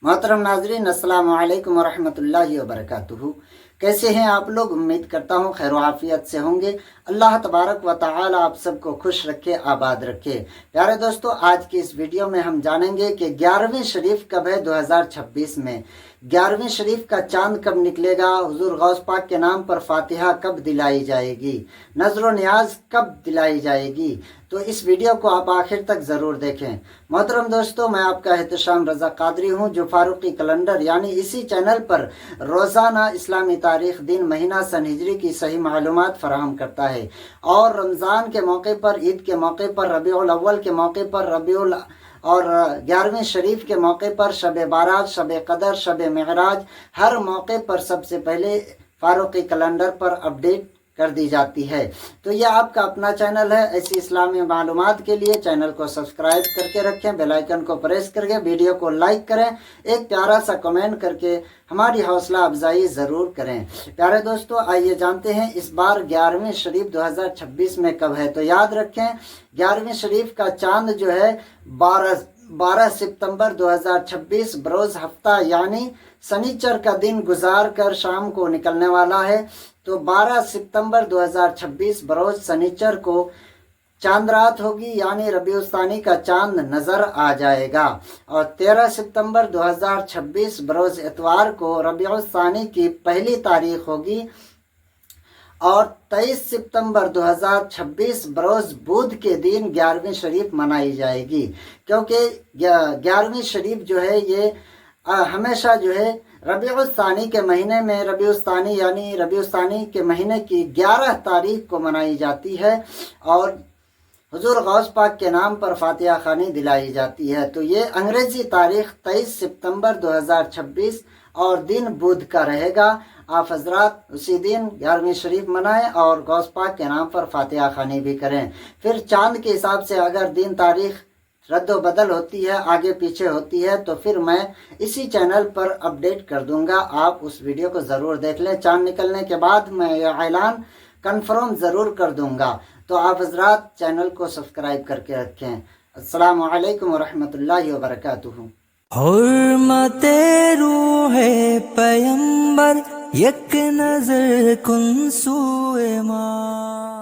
मोहतरम नाजरीन, अस्सलाम वालेकुम वरहमतुल्लाहि वबरकातुहू। कैसे हैं आप लोग? उम्मीद करता हूँ खैर आफियत से होंगे। अल्लाह तबारक व तआला आप सबको खुश रखे, आबाद रखे। प्यारे दोस्तों, आज की इस वीडियो में हम जानेंगे कि 11वीं शरीफ कब है 2026 में। 11वीं शरीफ का चांद कब निकलेगा, हुजूर गौस पाक के नाम पर फातिहा कब दिलाई जाएगी, नजर न्याज कब दिलाई जाएगी। तो इस वीडियो को आप आखिर तक ज़रूर देखें। मोहतरम दोस्तों, मैं आपका एहतशाम रज़ा कादरी हूँ, जो फारूकी कैलेंडर यानी इसी चैनल पर रोज़ाना इस्लामी तारीख, दिन, महीना, सन हिजरी की सही मालूमात फराहम करता है। और रमज़ान के मौके पर, ईद के मौके पर, रबीउल अव्वल के मौके पर, रबीउल और 11वीं शरीफ के मौके पर, शब बारात, शब कदर, शब मेराज, हर मौके पर सबसे पहले फारूकी कैलेंडर पर अपडेट कर दी जाती है। तो यह आपका अपना चैनल है। ऐसी इस्लामी मालूमात के लिए चैनल को सब्सक्राइब करके रखें, बेल आइकन को प्रेस करके वीडियो को लाइक करें, एक प्यारा सा कमेंट करके हमारी हौसला अफजाई ज़रूर करें। प्यारे दोस्तों, आइए जानते हैं इस बार 11वीं शरीफ 2026 में कब है। तो याद रखें, 11वीं शरीफ का चांद जो है 12 सितंबर 2026 बरोज़ हफ्ता यानी शनिचर का दिन गुजार कर शाम को निकलने वाला है। तो 12 सितंबर 2026 बरोज़ शनिचर को चांद रात होगी, यानी रबीउल सानी का चांद नज़र आ जाएगा। और 13 सितंबर 2026 बरोज़ इतवार को रबीउल सानी की पहली तारीख होगी। और 23 सितंबर 2026 बरोज़ बुध के दिन 11वीं शरीफ मनाई जाएगी। क्योंकि 11वीं शरीफ जो है ये हमेशा जो है रबीउल सानी के महीने में, रबीउल सानी यानी रबीउल सानी के महीने की 11 तारीख को मनाई जाती है और हुजूर गौस पाक के नाम पर फातिहा खानी दिलाई जाती है। तो ये अंग्रेजी तारीख 23 सितंबर 2026 और दिन बुध का रहेगा। आप हजरात उसी दिन 11वीं शरीफ मनाएं और गौस पाक के नाम पर फातिहा खानी भी करें। फिर चांद के हिसाब से अगर दिन तारीख रद्दो बदल होती है, आगे पीछे होती है, तो फिर मैं इसी चैनल पर अपडेट कर दूंगा। आप उस वीडियो को ज़रूर देख लें। चांद निकलने के बाद मैं यह ऐलान कंफर्म ज़रूर कर दूंगा। तो आप हजरात चैनल को सब्सक्राइब करके रखें। अस्सलामु अलैकुम वरहमतुल्लाहि वबरकातुहू। हुर्मते रूहे पैगंबर, एक नजर कुन सूए माँ।